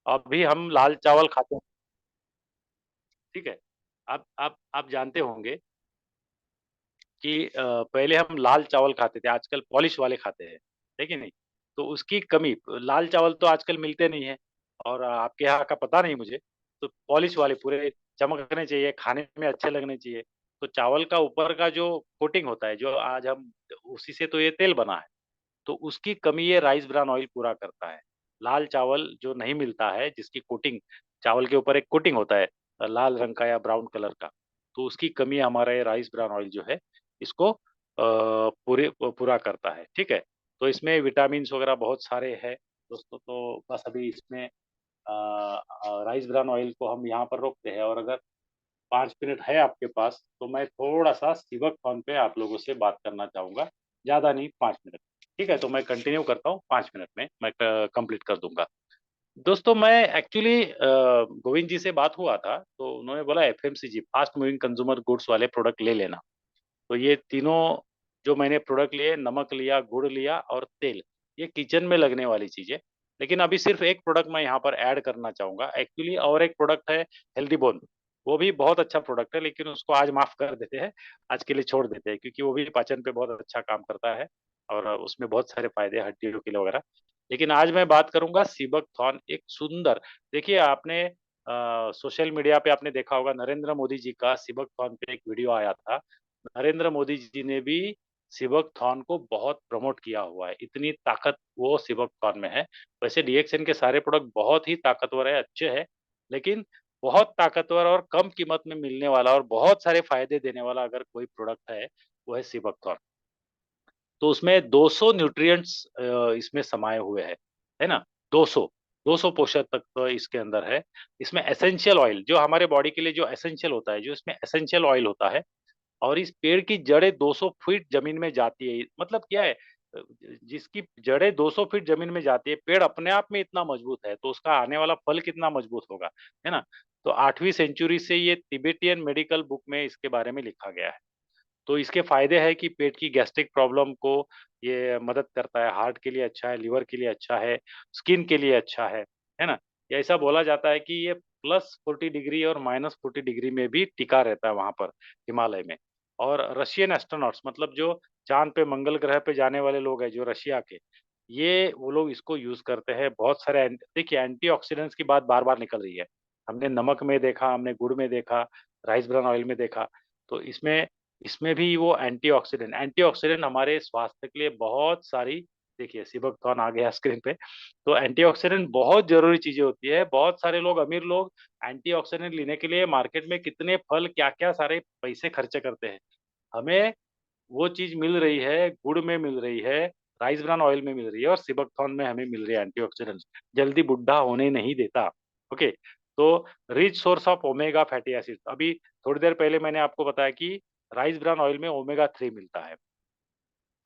अभी हम लाल चावल खाते हैं। ठीक है। आप जानते होंगे कि पहले हम लाल चावल खाते थे, आजकल पॉलिश वाले खाते हैं, है कि नहीं? तो उसकी कमी, लाल चावल तो आजकल मिलते नहीं है, और आपके यहाँ का पता नहीं मुझे। तो पॉलिश वाले पूरे चमकने चाहिए, खाने में अच्छे लगने चाहिए। तो चावल का ऊपर का जो कोटिंग होता है, जो आज हम, उसी से तो ये तेल बना है। तो उसकी कमी ये राइस ब्रान ऑयल पूरा करता है। लाल चावल जो नहीं मिलता है, जिसकी कोटिंग, चावल के ऊपर एक कोटिंग होता है लाल रंग का या ब्राउन कलर का, तो उसकी कमी हमारा ये राइस ब्रान ऑयल जो है, इसको पूरे पूरा करता है। ठीक है। तो इसमें विटामिन वगैरह बहुत सारे हैं दोस्तों। तो बस अभी इसमें राइस ब्रान ऑयल को हम यहाँ पर रोकते हैं, और अगर 5 मिनट है आपके पास, तो मैं थोड़ा सा सिवक फोन पे आप लोगों से बात करना चाहूंगा। ज्यादा नहीं, 5 मिनट। ठीक है, तो मैं कंटिन्यू करता हूँ, 5 मिनट में मैं कंप्लीट कर दूंगा। दोस्तों, मैं एक्चुअली गोविंद जी से बात हुआ था, तो उन्होंने बोला FMCG, fast moving consumer goods वाले प्रोडक्ट ले लेना। तो ये तीनों जो मैंने प्रोडक्ट लिए, नमक लिया, गुड़ लिया और तेल, ये किचन में लगने वाली चीजें। लेकिन अभी सिर्फ एक प्रोडक्ट मैं यहाँ पर ऐड करना चाहूंगा एक्चुअली, और एक प्रोडक्ट है हेल्दी बोन। वो भी बहुत अच्छा प्रोडक्ट है, लेकिन उसको आज माफ कर देते हैं, आज के लिए छोड़ देते हैं, क्योंकि वो भी पाचन पे बहुत अच्छा काम करता है, और उसमें बहुत सारे फायदे हैं हड्डियों के लिए वगैरह। लेकिन आज मैं बात करूंगा सीबक थॉर्न, एक सुंदर, देखिए आपने सोशल मीडिया पे आपने देखा होगा, नरेंद्र मोदी जी का सीबक थॉर्न पे एक वीडियो आया था। नरेंद्र मोदी जी ने भी सिबक थॉर्न को बहुत प्रमोट किया हुआ है, इतनी ताकत वो सिबक थॉर्न में है। वैसे डीएक्सएन के सारे प्रोडक्ट बहुत ही ताकतवर है, अच्छे हैं, लेकिन बहुत ताकतवर और कम कीमत में मिलने वाला और बहुत सारे फायदे देने वाला अगर कोई प्रोडक्ट है, वो है सिबक थॉर्न। तो उसमें 200 न्यूट्रिएंट्स इसमें समाये हुए हैं, है ना? 200, 200 पोषक तत्व इसके अंदर है। इसमें एसेंशियल ऑयल, जो हमारे बॉडी के लिए जो एसेंशियल होता है, जो इसमें एसेंशियल ऑयल होता है, और इस पेड़ की जड़ें 200 फीट जमीन में जाती है। मतलब क्या है, जिसकी जड़ें 200 फीट जमीन में जाती है, पेड़ अपने आप में इतना मजबूत है, तो उसका आने वाला फल कितना मजबूत होगा, है ना? तो 8वीं सेंचुरी से ये तिबेटियन मेडिकल बुक में इसके बारे में लिखा गया है। तो इसके फायदे हैं कि पेट की गैस्ट्रिक प्रॉब्लम को ये मदद करता है, हार्ट के लिए अच्छा है, लिवर के लिए अच्छा है, स्किन के लिए अच्छा है ना? या ऐसा बोला जाता है कि ये +40 डिग्री और -40 डिग्री में भी टिका रहता है वहां पर, हिमालय में। और रशियन एस्ट्रोनॉट्स, मतलब जो चांद पे, मंगल ग्रह पे जाने वाले लोग हैं, जो रशिया के, ये वो लोग इसको यूज करते हैं। बहुत सारे देखिए, एंटीऑक्सीडेंट्स की बात बार बार निकल रही है। हमने नमक में देखा, हमने गुड़ में देखा, राइस ब्रान ऑयल में देखा। तो इसमें इसमें भी वो एंटीऑक्सीडेंट, एंटीऑक्सीडेंट हमारे स्वास्थ्य के लिए बहुत सारी, देखिए सिबकथॉर्न आ गया स्क्रीन पे। तो एंटीऑक्सीडेंट बहुत जरूरी चीजें होती है। बहुत सारे लोग, अमीर लोग, एंटीऑक्सीडेंट लेने के लिए मार्केट में कितने फल, क्या क्या सारे पैसे खर्च करते हैं। हमें वो चीज मिल रही है, गुड़ में मिल रही है, राइस ब्रान ऑयल में मिल रही है, और सिबकथॉर्न में हमें मिल रही है एंटीऑक्सीडेंट्स। जल्दी बुढ़ा होने नहीं देता। ओके। तो rich source of omega fatty acid, अभी थोड़ी देर पहले मैंने आपको बताया कि राइस ब्रान ऑयल में ओमेगा 3 मिलता है,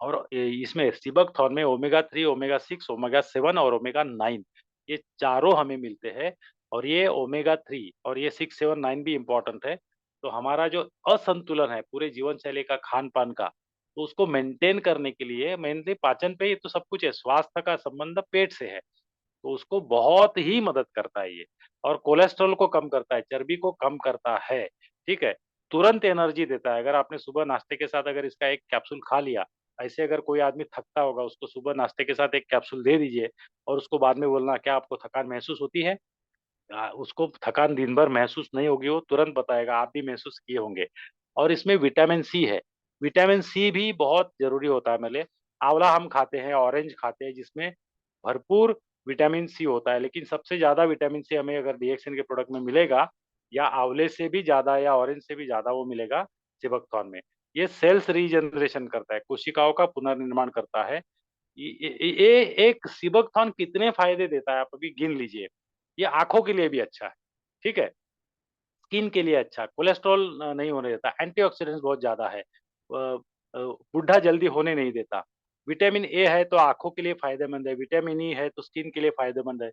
और इसमें सिबकथॉर्न में ओमेगा 3, ओमेगा 6, ओमेगा 7 और ओमेगा 9, ये चारों हमें मिलते हैं। और ये ओमेगा 3 और ये 6, 7, 9 भी इम्पोर्टेंट है। तो हमारा जो असंतुलन है पूरे जीवन शैली का, खान पान का, तो उसको मेंटेन करने के लिए, मेनली पाचन पे ही तो सब कुछ है, स्वास्थ्य का संबंध पेट से है, तो उसको बहुत ही मदद करता है ये। और कोलेस्ट्रॉल को कम करता है, चर्बी को कम करता है। ठीक है। तुरंत एनर्जी देता है। अगर आपने सुबह नाश्ते के साथ अगर इसका एक कैप्सूल खा लिया, ऐसे अगर कोई आदमी थकता होगा, उसको सुबह नाश्ते के साथ एक कैप्सूल दे दीजिए, और उसको बाद में बोलना क्या आपको थकान महसूस होती है? उसको थकान दिन भर महसूस नहीं होगी, वो तुरंत बताएगा, आप भी महसूस किए होंगे। और इसमें विटामिन सी है। विटामिन सी भी बहुत जरूरी होता है। मेले आंवला हम खाते हैं, ऑरेंज खाते हैं, जिसमें भरपूर विटामिन सी होता है, लेकिन सबसे ज्यादा विटामिन सी हमें अगर डीएक्सएन के प्रोडक्ट में मिलेगा, या आंवले से भी ज्यादा या ऑरेंज से भी ज्यादा वो मिलेगा सिबकथॉर्न में। ये सेल्स रीजनरेशन करता है, कोशिकाओं का पुनर्निर्माण करता है। ये एक सिबकथॉर्न कितने फायदे देता है, आप अभी गिन लीजिए। ये आंखों के लिए भी अच्छा है। ठीक है। स्किन के लिए अच्छा, कोलेस्ट्रॉल नहीं होने देता, एंटीऑक्सीडेंट्स बहुत ज्यादा है, बुढ़ा जल्दी होने नहीं देता। विटामिन ए है तो आंखों के लिए फायदेमंद है, विटामिन ई है तो स्किन के लिए फायदेमंद है।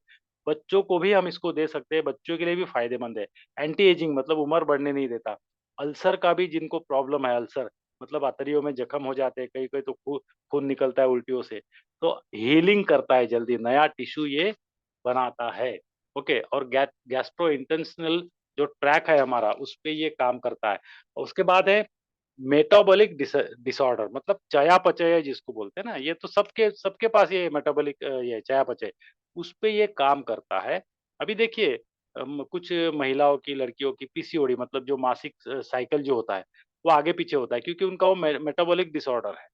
बच्चों को भी हम इसको दे सकते हैं, बच्चों के लिए भी फायदेमंद है। एंटी एजिंग, मतलब उम्र बढ़ने नहीं देता। अल्सर का भी जिनको प्रॉब्लम है, अल्सर मतलब आंतड़ियों में जख्म हो जाते हैं, कहीं कहीं तो खून निकलता है उल्टियों से, तो हीलिंग करता है जल्दी, नया टिश्यू ये बनाता है। ओके, और गैस्ट्रो इंटेस्टिनल जो ट्रैक है हमारा, उस पे ये काम करता है। और उसके बाद है मेटाबॉलिक डिसऑर्डर, मतलब चयापचय जिसको बोलते हैं ना, ये तो सबके सबके पास ये मेटाबॉलिक ये चयापचय, उस पे ये काम करता है। अभी देखिए कुछ महिलाओं की, लड़कियों की पीसीओडी, मतलब जो मासिक साइकिल जो होता है, वो आगे पीछे होता है, क्योंकि उनका वो मेटाबॉलिक डिसऑर्डर है।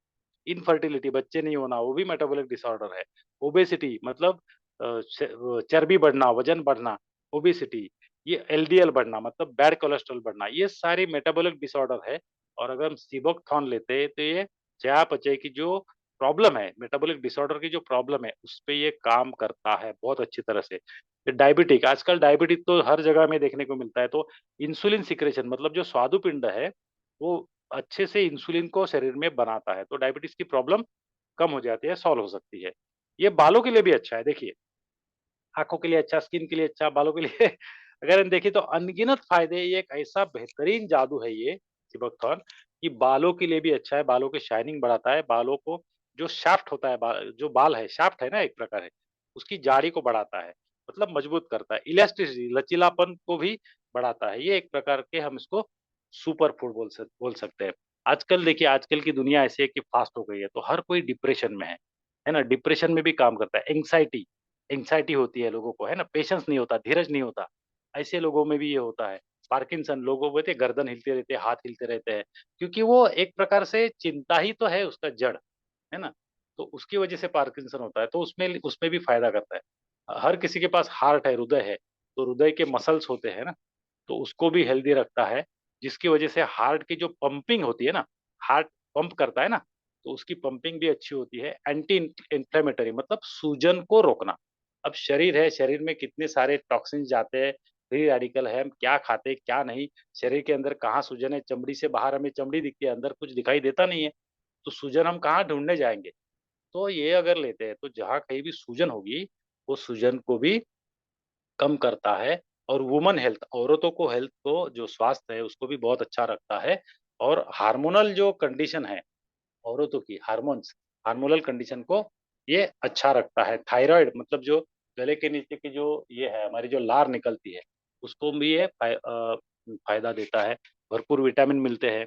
इनफर्टिलिटी, बच्चे नहीं होना, वो भी मेटाबॉलिक डिसऑर्डर है। ओबेसिटी मतलब चर्बी बढ़ना, वजन बढ़ना, ओबेसिटी, ये एलडीएल बढ़ना मतलब बैड कोलेस्ट्रॉल बढ़ना, ये सारी मेटाबॉलिक डिसऑर्डर है। और अगर हम सिबोक्थॉन लेते हैं तो ये चयापचय की जो प्रॉब्लम है, मेटाबॉलिक डिसऑर्डर की जो प्रॉब्लम है, उस पे ये काम करता है बहुत अच्छी तरह से। डायबिटिक, आजकल डायबिटिक तो हर जगह में देखने को मिलता है, तो इंसुलिन सिक्रेशन मतलब जो स्वादुपिंड है, वो अच्छे से इंसुलिन को शरीर में बनाता है, तो डायबिटीज की प्रॉब्लम कम हो जाती है, सॉल्व हो सकती है। ये बालों के लिए भी अच्छा है, देखिए आंखों के लिए अच्छा, स्किन के लिए अच्छा, बालों के लिए अगर हम देखें तो अनगिनत फायदे, ये एक ऐसा बेहतरीन जादू है ये चिबकथॉर्न, कि बालों के लिए भी अच्छा है, बालों की शाइनिंग बढ़ाता है, बालों को जो शाफ्ट होता है, जो बाल है, शाफ्ट है ना एक प्रकार है, उसकी जाड़ी को बढ़ाता है, मतलब मजबूत करता है, इलास्टिसिटी लचीलापन को भी बढ़ाता है। ये एक प्रकार के हम इसको सुपर फूड बोल सकते हैं। आजकल देखिए, आजकल की दुनिया ऐसी है कि फास्ट हो गई है, तो हर कोई डिप्रेशन में है ना, डिप्रेशन में भी काम करता है। एंग्जाइटी, एंग्जाइटी होती है लोगों को, है ना, पेशेंस नहीं होता, धीरज नहीं होता, ऐसे लोगों में भी ये होता है। पार्किंसन लोगों को कहते हैं, गर्दन हिलते रहते हैं, हाथ हिलते रहते हैं, क्योंकि वो एक प्रकार से चिंता ही तो है उसका जड़, है ना, तो उसकी वजह से पार्किंसन होता है, तो उसमें उसमें भी फायदा करता है। हर किसी के पास हार्ट है, हृदय है, तो हृदय के मसल्स होते हैं ना, तो उसको भी हेल्दी रखता है, जिसकी वजह से हार्ट की जो पंपिंग होती है ना, हार्ट पंप करता है ना, तो उसकी पंपिंग भी अच्छी होती है। एंटी इंफ्लेमेटरी मतलब सूजन को रोकना। अब शरीर है, शरीर में कितने सारे टॉक्सिन जाते हैं, फ्री रेडिकल है, हम क्या खाते क्या नहीं, शरीर के अंदर कहाँ सूजन है, चमड़ी से बाहर हमें चमड़ी दिखती है, अंदर कुछ दिखाई देता नहीं है, तो सूजन हम कहाँ ढूंढने जाएंगे। तो ये अगर लेते हैं तो जहाँ कहीं भी सूजन होगी, वो सूजन को भी कम करता है। और वुमन हेल्थ, औरतों को हेल्थ को जो स्वास्थ्य है उसको भी बहुत अच्छा रखता है। और हार्मोनल जो कंडीशन है औरतों की, हार्मोन्स, हार्मोनल कंडीशन को ये अच्छा रखता है। थायराइड मतलब जो गले के नीचे की जो ये है हमारी जो लार निकलती है, उसको भी ये फायदा देता है। भरपूर विटामिन मिलते हैं।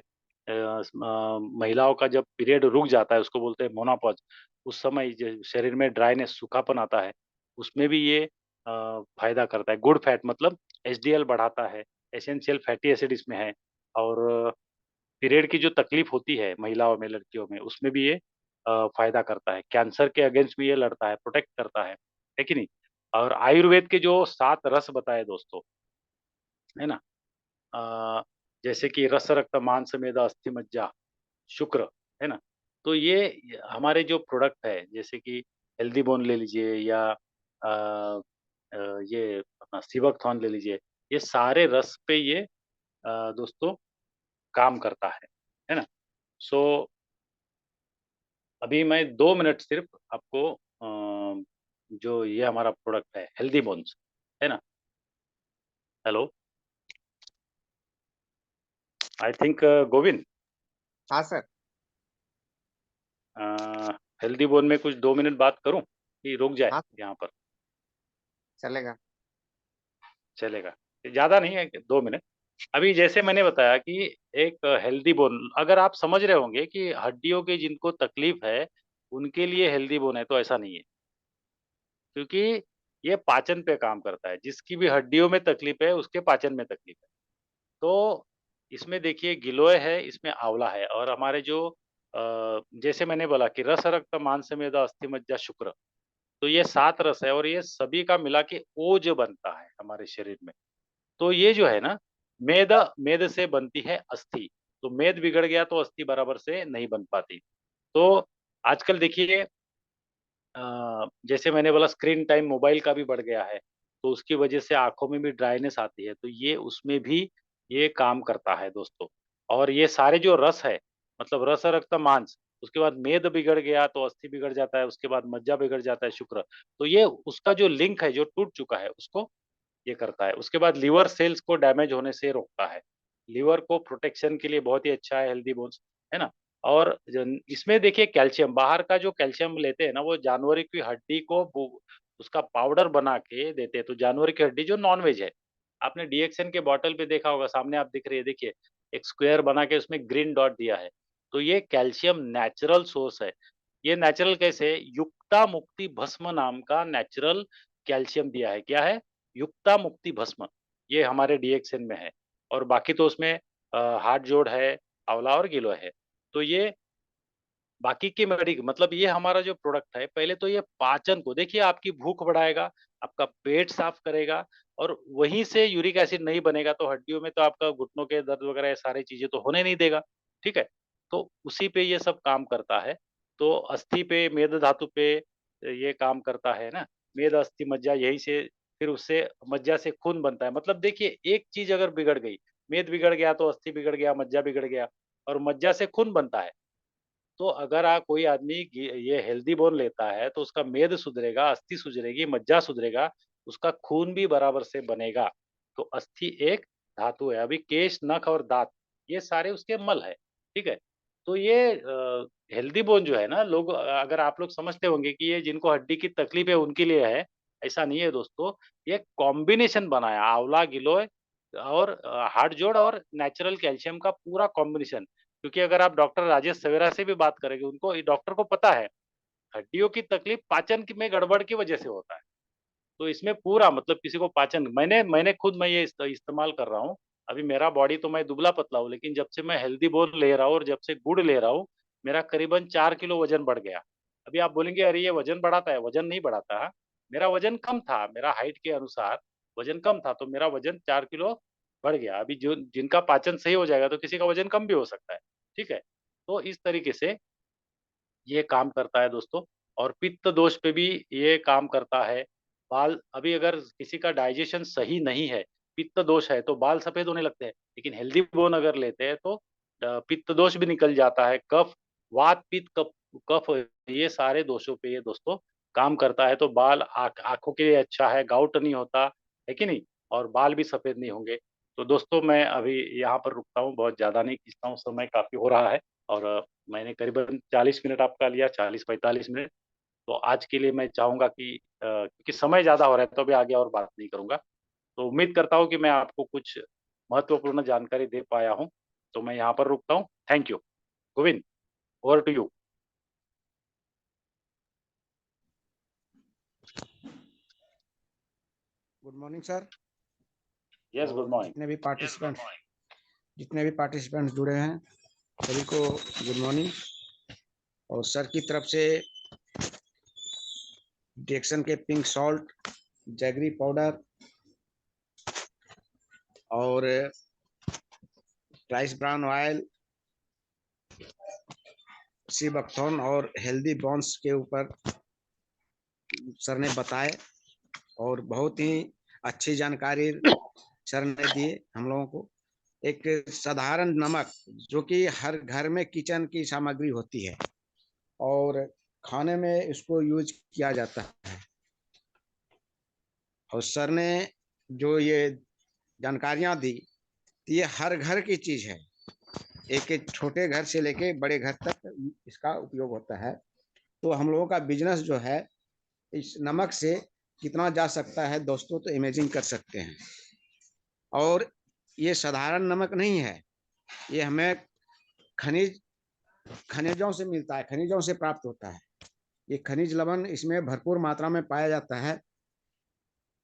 महिलाओं का जब पीरियड रुक जाता है, उसको बोलते हैं मोनापॉज, उस समय शरीर में ड्राइनेस, सूखापन आता है, उसमें भी ये फायदा करता है। गुड फैट मतलब एचडीएल बढ़ाता है, एसेंशियल फैटी एसिड इसमें है। और पीरियड की जो तकलीफ होती है महिलाओं में, लड़कियों में, उसमें भी ये फायदा करता है। कैंसर के अगेंस्ट भी ये लड़ता है, प्रोटेक्ट करता है कि नहीं। और आयुर्वेद के जो 7 रस बताए दोस्तों, है ना, अ, जैसे कि रस, रक्त, मांस, मेदा, अस्थि, मज्जा, शुक्र, है ना, तो ये हमारे जो प्रोडक्ट है, जैसे कि हेल्दी बोन ले लीजिए, या अ, ये अपना सिवकथॉर्न ले लीजिए, ये सारे रस पे ये दोस्तों काम करता है ना। सो अभी मैं 2 मिनट सिर्फ आपको जो ये हमारा प्रोडक्ट है हेल्दी बोन्स, है ना, हेलो, आई थिंक गोविंद, हाँ सर। हेल्दी बोन में कुछ 2 मिनट बात करूं कि रुक जाए हाँ यहाँ पर, चलेगा। चलेगा, ज्यादा नहीं है, 2 मिनट। अभी जैसे मैंने बताया कि एक हेल्दी बोन, अगर आप समझ रहे होंगे कि हड्डियों की जिनको तकलीफ है उनके लिए हेल्दी बोन है, तो ऐसा नहीं है, क्योंकि ये पाचन पे काम करता है, जिसकी भी हड्डियों में तकलीफ है उसके पाचन में तकलीफ है। तो इसमें देखिए गिलोय है, इसमें आंवला है, और हमारे जो जैसे मैंने बोला कि रस, रक्त, मांस, मेदा, अस्थि, मज्जा, शुक्र, तो ये 7 रस है, और ये सभी का मिला के ओज बनता है हमारे शरीर में। तो ये जो है ना, मेद से बनती है अस्थि, तो मेद बिगड़ गया तो अस्थि बराबर से नहीं बन पाती। तो आजकल देखिए जैसे मैंने बोला स्क्रीन टाइम मोबाइल का भी बढ़ गया है, तो उसकी वजह से आंखों में भी ड्राइनेस आती है, तो ये उसमें भी ये काम करता है दोस्तों। और ये सारे जो रस है, मतलब रस, रक्त, मांस, उसके बाद मेद बिगड़ गया तो अस्थि बिगड़ जाता है, उसके बाद मज्जा बिगड़ जाता है, शुक्र, तो ये उसका जो लिंक है जो टूट चुका है उसको ये करता है। उसके बाद लीवर सेल्स को डैमेज होने से रोकता है, लीवर को प्रोटेक्शन के लिए बहुत ही अच्छा है हेल्दी बोन्स, है ना। और इसमें देखिए कैल्शियम, बाहर का जो कैल्शियम लेते हैं ना, वो जानवर की हड्डी को उसका पाउडर बना के देते हैं। तो जानवर की हड्डी जो नॉन वेज है, आपने डीएक्सएन के बॉटल पे देखा होगा, सामने आप दिख रही है, देखिए एक स्क्वायर बना के उसमें ग्रीन डॉट दिया है। तो ये कैल्शियम नेचुरल सोर्स है। ये नेचुरल कैसे? युक्ता मुक्ति भस्म नाम का नेचुरल कैल्शियम दिया है। क्या है? युक्ता मुक्ति भस्म। ये हमारे डीएक्सएन में है। और बाकी तो उसमें हाथ जोड़ है, आंवला और गिलोय है। तो ये बाकी की मतलब ये हमारा जो प्रोडक्ट है, पहले तो ये पाचन को देखिए, आपकी भूख बढ़ाएगा, आपका पेट साफ करेगा, और वहीं से यूरिक एसिड नहीं बनेगा तो हड्डियों में तो आपका घुटनों के दर्द वगैरह ये सारी चीजें तो होने नहीं देगा। ठीक है? तो उसी पे ये सब काम करता है। तो अस्थि पे, मेद धातु पे ये काम करता है ना। मेद अस्थि मज्जा, यही से फिर उससे मज्जा से खून बनता है। मतलब देखिए, एक चीज अगर बिगड़ गई, मेद बिगड़ गया तो अस्थि बिगड़ गया, मज्जा बिगड़ गया, और मज्जा से खून बनता है। तो अगर कोई आदमी ये हेल्दी बोन लेता है तो उसका मेद सुधरेगा, अस्थि सुधरेगी, मज्जा सुधरेगा, उसका खून भी बराबर से बनेगा। तो अस्थि एक धातु है। अभी केश, नख और दांत, ये सारे उसके मल है। ठीक है? तो ये हेल्दी बोन जो है ना, लोग अगर आप लोग समझते होंगे कि ये जिनको हड्डी की तकलीफ है उनके लिए है, ऐसा नहीं है दोस्तों। ये कॉम्बिनेशन बनाया, आंवला, गिलोय और हाथ जोड़ और नेचुरल कैल्शियम का पूरा कॉम्बिनेशन। क्योंकि अगर आप डॉक्टर राजेश सवेरा से भी बात करेंगे, उनको, डॉक्टर को पता है हड्डियों की तकलीफ पाचन में गड़बड़ की वजह से होता है। तो इसमें पूरा मतलब किसी को पाचन, मैंने मैंने खुद मैं ये इस्तेमाल कर रहा हूँ। अभी मेरा बॉडी तो मैं दुबला पतला हूँ, लेकिन जब से मैं हेल्दी बोन ले रहा हूँ और जब से गुड़ ले रहा हूँ, मेरा करीबन 4 किलो वजन बढ़ गया। अभी आप बोलेंगे अरे ये वजन बढ़ाता है, वजन नहीं बढ़ाता है। मेरा वजन कम था, मेरा हाइट के अनुसार वजन कम था, तो मेरा वजन 4 किलो बढ़ गया। अभी जो जिनका पाचन सही हो जाएगा तो किसी का वजन कम भी हो सकता है। ठीक है? तो इस तरीके से ये काम करता है दोस्तों। और पित्त दोष पे भी ये काम करता है। बाल, अभी अगर किसी का डाइजेशन सही नहीं है, पित्त दोष है, तो बाल सफेद होने लगते हैं। लेकिन हेल्दी बोन अगर लेते हैं तो पित्त दोष भी निकल जाता है। कफ, वात, पित्त, कफ, कफ, ये सारे दोषों पे ये दोस्तों काम करता है। तो बाल, आंखों के लिए अच्छा है, गाउट नहीं होता है कि नहीं, और बाल भी सफेद नहीं होंगे। तो दोस्तों मैं अभी यहाँ पर रुकता हूँ, बहुत ज्यादा नहीं खींचता हूँ, समय काफी हो रहा है। और मैंने करीबन 40 मिनट आपका लिया, 40-45 मिनट। तो आज के लिए मैं चाहूंगा कि क्योंकि समय ज्यादा हो रहा है तो अभी आगे और बात नहीं करूंगा। तो उम्मीद करता हूँ कि मैं आपको कुछ महत्वपूर्ण जानकारी दे पाया हूँ। तो मैं यहाँ पर रुकता हूँ। Thank you. Govind, over to you. Good morning sir. Yes, good और मॉर्निंग। जितने भी पार्टिसिपेंट्स जुड़े हैं सभी को गुड मॉर्निंग। और सर की तरफ से डिएक्सन के पिंक सॉल्ट, जैगरी पाउडर और rice brown oil, sea buckthorn और हेल्दी बॉन्स के ऊपर सर ने बताए, और बहुत ही अच्छी जानकारी सर ने दी हम लोगों को। एक साधारण नमक जो कि हर घर में किचन की सामग्री होती है और खाने में इसको यूज किया जाता है। और सर ने जो ये जानकारियां दी, ये हर घर की चीज है। एक एक छोटे घर से लेके बड़े घर तक इसका उपयोग होता है। तो हम लोगों का बिजनेस जो है इस नमक से कितना जा सकता है दोस्तों, तो इमेजिन कर सकते हैं। और ये साधारण नमक नहीं है, ये हमें खनिज खनिजों से मिलता है, खनिजों से प्राप्त होता है। ये खनिज लवण इसमें भरपूर मात्रा में पाया जाता है।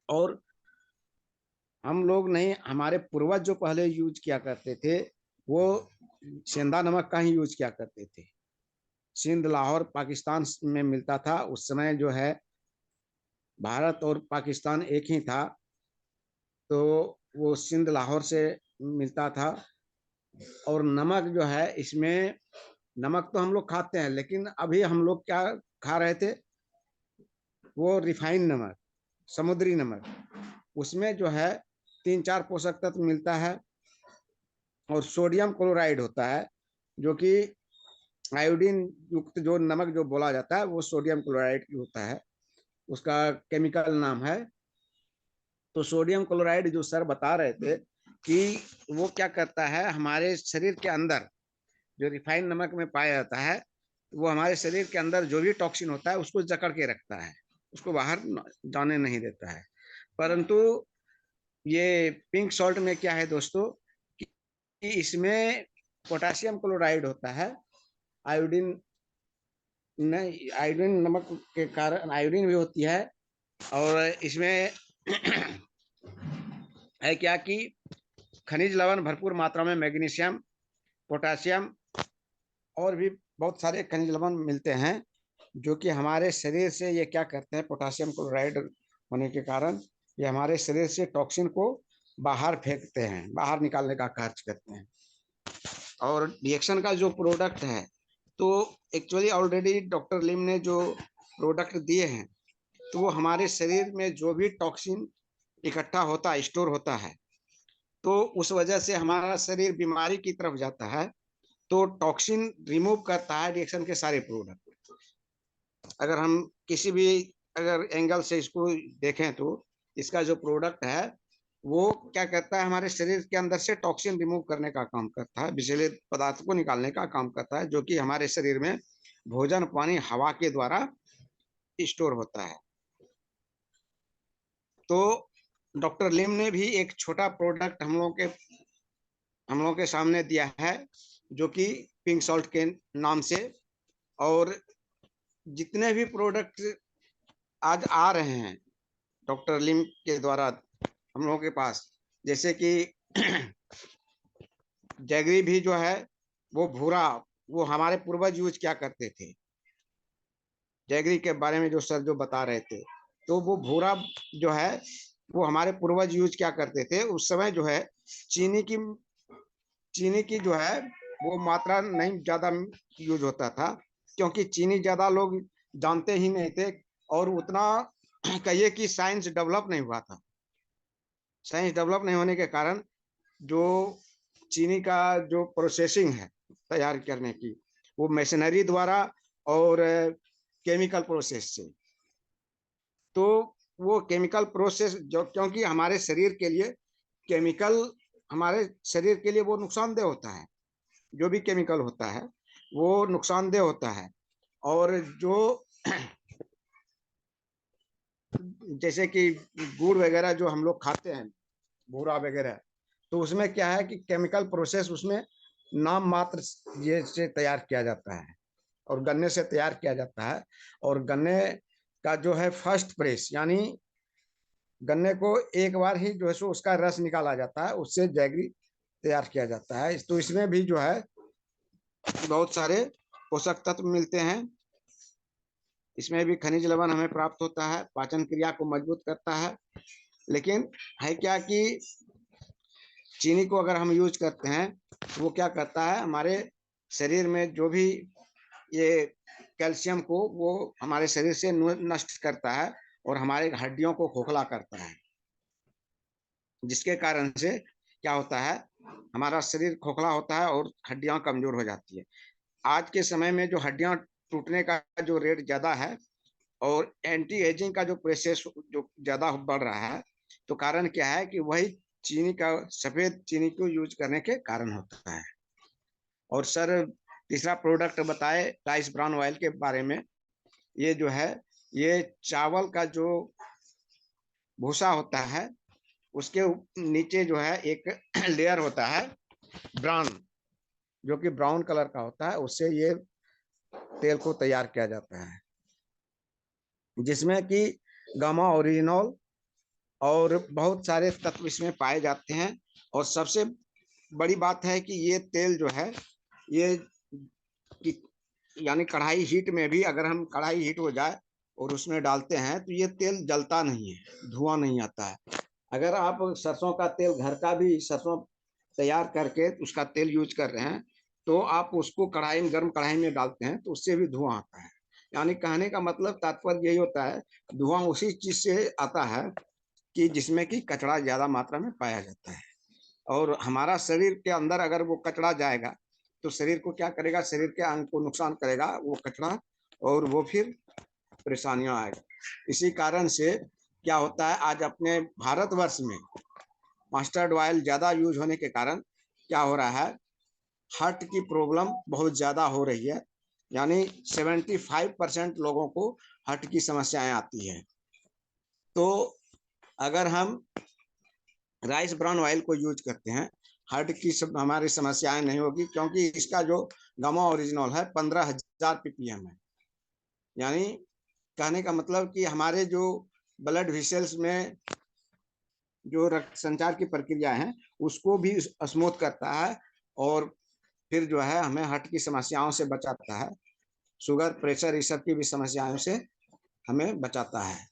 और हम लोग नहीं, हमारे पूर्वज जो पहले यूज किया करते थे वो सेंधा नमक का ही यूज किया करते थे। सिंध, लाहौर, पाकिस्तान में मिलता था उस समय जो है। भारत और पाकिस्तान एक ही था, तो वो सिंध, लाहौर से मिलता था। और नमक जो है इसमें, नमक तो हम लोग खाते हैं, लेकिन अभी हम लोग क्या खा रहे थे, वो रिफाइंड नमक, समुद्री नमक। उसमें जो है 3-4 पोषक तत्व मिलता है और सोडियम क्लोराइड होता है, जो कि आयोडीन युक्त जो नमक जो बोला जाता है वो सोडियम क्लोराइड होता है, उसका केमिकल नाम है। तो सोडियम क्लोराइड जो सर बता रहे थे कि वो क्या करता है हमारे शरीर के अंदर, जो रिफाइंड नमक में पाया जाता है, वो हमारे शरीर के अंदर जो भी टॉक्सिन होता है उसको जकड़ के रखता है। उसको बाहर जाने नहीं देता है। परंतु ये पिंक सॉल्ट में क्या है दोस्तों कि इसमें पोटेशियम क्लोराइड होता है। आयोडीन नहीं, आयोडीन नमक के कारण आयोडीन भी होती है। और इसमें है क्या कि खनिज लवण भरपूर मात्रा में मैग्नीशियम, पोटेशियम और भी बहुत सारे खनिज लवण मिलते हैं, जो कि हमारे शरीर से ये क्या करते हैं, पोटेशियम क्लोराइड होने के कारण ये हमारे शरीर से टॉक्सिन को बाहर फेंकते हैं, बाहर निकालने का कार्य करते हैं। और रिएक्शन का जो प्रोडक्ट है, तो एक्चुअली ऑलरेडी डॉक्टर लिम ने जो प्रोडक्ट दिए हैं, तो वो हमारे शरीर में जो भी टॉक्सिन इकट्ठा होता है, स्टोर होता है, तो उस वजह से हमारा शरीर बीमारी की तरफ जाता है। तो टॉक्सिन रिमूव करता है रिएक्शन के सारे प्रोडक्ट। अगर हम किसी भी अगर एंगल से इसको देखें तो इसका जो प्रोडक्ट है वो क्या करता है, हमारे शरीर के अंदर से टॉक्सिन रिमूव करने का काम करता है, विषैले पदार्थ को निकालने का काम करता है, जो कि हमारे शरीर में भोजन, पानी, हवा के द्वारा स्टोर होता है। तो डॉक्टर लिम ने भी एक छोटा प्रोडक्ट हम लोगों के सामने दिया है, जो कि पिंक सॉल्ट के नाम से। और जितने भी प्रोडक्ट आज आ रहे हैं डॉक्टर लिम के द्वारा हम लोगों के पास, जैसे कि जैगरी भी जो है वो भूरा, वो हमारे पूर्वज यूज क्या करते थे, जैगरी के बारे में जो सर जो बता रहे थे, तो वो भूरा जो है वो हमारे पूर्वज यूज क्या करते थे उस समय, जो है चीनी की जो है वो मात्रा नहीं ज्यादा यूज होता था, क्योंकि चीनी ज्यादा लोग जानते ही नहीं थे। और उतना कहिए कि साइंस डेवलप नहीं हुआ था। साइंस डेवलप नहीं होने के कारण जो चीनी का जो प्रोसेसिंग है तैयार करने की, वो मशीनरी द्वारा और केमिकल प्रोसेस से। तो वो केमिकल प्रोसेस जो, क्योंकि हमारे शरीर के लिए केमिकल, हमारे शरीर के लिए वो नुकसानदेह होता है, जो भी केमिकल होता है वो नुकसानदेह होता है। और जो जैसे कि गुड़ वगैरह जो हम लोग खाते हैं, भूरा वगैरह, तो उसमें क्या है कि केमिकल प्रोसेस उसमें नाम मात्र ये से तैयार किया जाता है, और गन्ने से तैयार किया जाता है। और गन्ने का जो है फर्स्ट प्रेस, यानी गन्ने को एक बार ही जो है सो उसका रस निकाला जाता है, उससे जैगरी तैयार किया जाता है। तो इसमें भी जो है बहुत सारे पोषक तत्व मिलते हैं। इसमें भी खनिज लवण हमें प्राप्त होता है, पाचन क्रिया को मजबूत करता है। लेकिन है क्या कि चीनी को अगर हम यूज करते हैं, वो क्या करता है, हमारे शरीर में जो भी ये कैल्शियम को वो हमारे शरीर से नष्ट करता है, और हमारे हड्डियों को खोखला करता है, जिसके कारण से क्या होता है, हमारा शरीर खोखला होता है और हड्डियां कमजोर हो जाती है। आज के समय में जो हड्डियां टूटने का जो रेट ज्यादा है, और एंटी एजिंग का जो प्रोसेस जो ज्यादा बढ़ रहा है, तो कारण क्या है कि वही चीनी का, सफेद चीनी को यूज करने के कारण होता है। और सर तीसरा प्रोडक्ट बताए राइस ब्राउन ऑयल के बारे में। ये जो है, ये चावल का जो भूसा होता है उसके नीचे जो है एक लेयर होता है ब्राउन, जो कि ब्राउन कलर का होता है, उससे ये तेल को तैयार किया जाता है, जिसमें कि गामा ओरिजिनॉल और बहुत सारे तत्व इसमें पाए जाते हैं। और सबसे बड़ी बात है कि ये तेल जो है, ये यानी कढ़ाई हीट में भी, अगर हम कढ़ाई हीट हो जाए और उसमें डालते हैं तो ये तेल जलता नहीं है, धुआं नहीं आता है। अगर आप सरसों का तेल, घर का भी सरसों तैयार करके उसका तेल यूज कर रहे हैं, तो आप उसको कढ़ाई में, गर्म कढ़ाई में डालते हैं तो उससे भी धुआं आता है। यानी कहने का मतलब, तात्पर्य यही होता है, धुआं उसी चीज से आता है कि जिसमें कि कचरा ज्यादा मात्रा में पाया जाता है। और हमारा शरीर के अंदर अगर वो कचरा जाएगा तो शरीर को क्या करेगा, शरीर के अंग को नुकसान करेगा वो कचरा, और वो फिर परेशानियां आएगा। इसी कारण से क्या होता है, आज अपने भारतवर्ष में मस्टर्ड ऑयल ज्यादा यूज होने के कारण क्या हो रहा है, हार्ट की प्रॉब्लम बहुत ज्यादा हो रही है। यानी 75% लोगों को हार्ट की समस्याएं आती है। तो अगर हम राइस ब्राउन ऑयल को यूज करते हैं, हार्ट की हमारी समस्याएं नहीं होगी, क्योंकि इसका जो गामा ओरिजिनल है 15,000 ppm है। यानी कहने का मतलब कि हमारे जो ब्लड वेसल्स में जो रक्त संचार की प्रक्रिया है उसको भी स्मूथ करता है, और फिर जो है हमें हार्ट की समस्याओं से बचाता है, शुगर प्रेशर इस सब की भी समस्याओं से हमें बचाता है।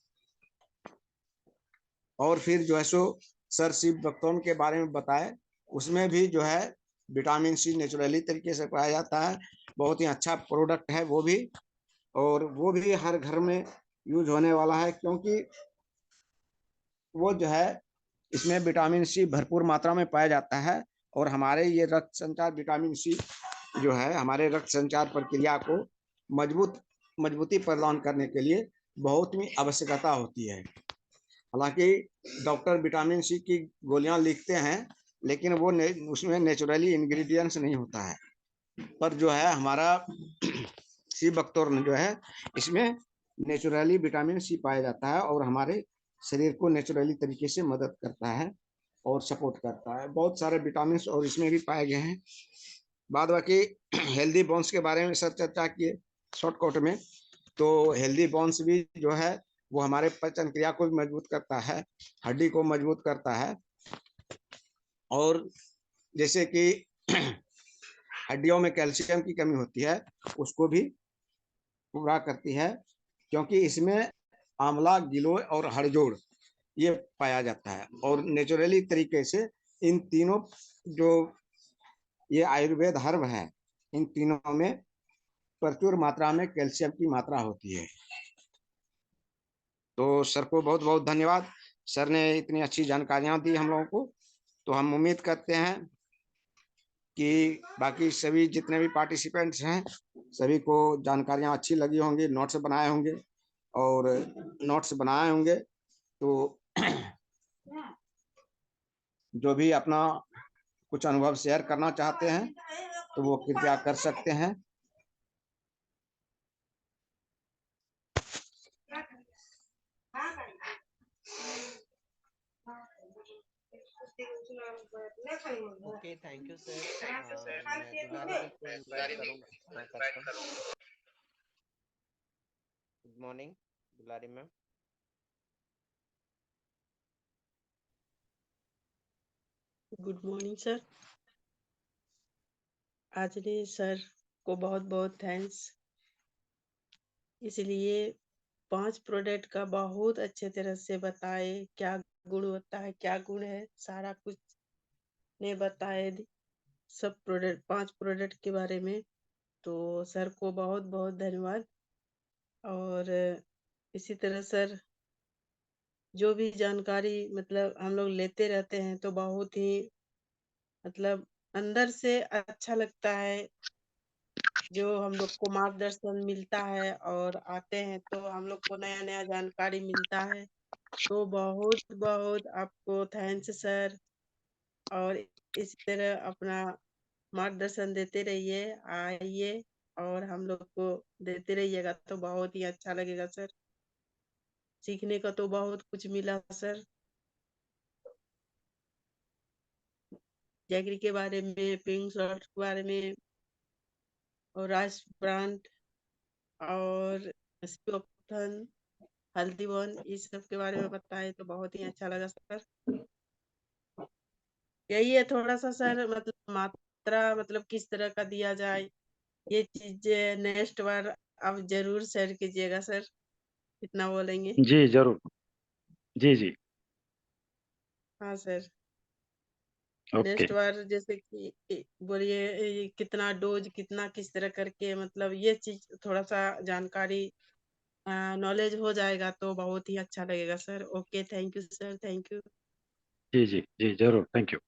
और फिर जो है सो सर शिव बक्तौन के बारे में बताए, उसमें भी जो है विटामिन सी नेचुरली तरीके से पाया जाता है, बहुत ही अच्छा प्रोडक्ट है वो भी, और वो भी हर घर में यूज होने वाला है, क्योंकि वो जो है इसमें विटामिन सी भरपूर मात्रा में पाया जाता है, और हमारे ये रक्त संचार विटामिन सी जो है हमारे रक्त संचार प्रक्रिया को मजबूती प्रदान करने के लिए बहुत ही आवश्यकता होती है। हालांकि डॉक्टर विटामिन सी की गोलियां लिखते हैं, लेकिन वो उसमें नेचुरली इंग्रेडिएंट्स नहीं होता है, पर जो है हमारा सी बख्तौर जो है इसमें नेचुरली विटामिन सी पाया जाता है, और हमारे शरीर को नेचुरली तरीके से मदद करता है और सपोर्ट करता है। बहुत सारे विटामिन और इसमें भी पाए गए हैं। बाद बाकी हेल्दी बोन्स के बारे में सर चर्चा किए शॉर्टकट में। तो हेल्दी बोन्स भी जो है वो हमारे पाचन क्रिया को भी मजबूत करता है, हड्डी को मजबूत करता है, और जैसे कि हड्डियों में कैल्शियम की कमी होती है उसको भी पूरा करती है, क्योंकि इसमें आंवला, गिलोय और हड़जोड़ ये पाया जाता है, और नेचुरली तरीके से इन तीनों जो ये आयुर्वेद हर्ब है, इन तीनों में प्रचुर मात्रा में कैल्शियम की मात्रा होती है। तो सर को बहुत बहुत धन्यवाद, सर ने इतनी अच्छी जानकारियां दी हम लोगों को। तो हम उम्मीद करते हैं कि बाकी सभी जितने भी पार्टिसिपेंट्स हैं सभी को जानकारियां अच्छी लगी होंगी, नोट्स बनाए होंगे, और नोट्स बनाए होंगे। तो जो भी अपना कुछ अनुभव शेयर करना चाहते हैं तो वो कृपया कर सकते हैं। Okay, thank you sir. मैं दुलारी जी को इनवाइट करता हूँ। Good morning Dulari ma'am. Good morning sir. आजने सर को बहुत बहुत थैंक्स, इसलिए 5 प्रोडक्ट का बहुत अच्छे तरह से बताए, क्या गुण होता है, क्या गुण है, सारा कुछ ने बताए सब प्रोडक्ट 5 प्रोडक्ट के बारे में। तो सर को बहुत बहुत धन्यवाद। और इसी तरह सर जो भी जानकारी मतलब हम लोग लेते रहते हैं तो बहुत ही मतलब अंदर से अच्छा लगता है, जो हम लोग को मार्गदर्शन मिलता है और आते हैं तो हम लोग को नया नया जानकारी मिलता है। तो बहुत बहुत आपको थैंक्स सर, और इस तरह अपना मार्गदर्शन देते रहिए, आइए और हम लोग को देते रहिएगा तो बहुत ही अच्छा लगेगा सर। सीखने का तो बहुत कुछ मिला सर, जैगरी के बारे में, पिंक शॉर्ट के बारे में, और राइस ब्रांड और हल्दी वन, इस सब के बारे में बताए तो बहुत ही अच्छा लगा सर। यही है थोड़ा सा सर, मतलब मात्रा मतलब किस तरह का दिया जाए, ये चीज नेक्स्ट बार आप जरूर शेयर कीजिएगा सर, इतना बोलेंगे। जी जरूर। जी जी। हाँ सर, ओके। नेक्स्ट बार जैसे कि बोलिए कितना डोज, कितना किस तरह करके, मतलब ये चीज थोड़ा सा जानकारी नॉलेज हो जाएगा तो बहुत ही अच्छा लगेगा sir. Okay, thank you sir, thank you. जी जी जी जरूर, थैंक यू।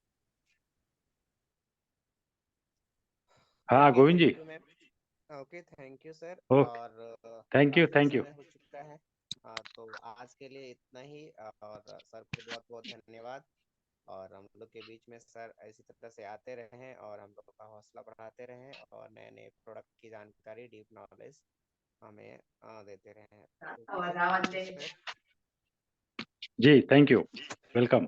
हाँ okay, Govind ji. Thank you ma'am. Okay, thank you sir. Okay, और थैंक यू काफी थैंक यू। समय हो चुका है। तो आज के लिए इतना ही, और सर को बहुत बहुत धन्यवाद। और हम लोग के बीच में सर ऐसी तरह से आते रहें और हम लोग का हौसला बढ़ाते रहें और नए नए प्रोडक्ट की जानकारी, डीप नॉलेज हमें देते रहें। जी, थैंक यू, वेलकम।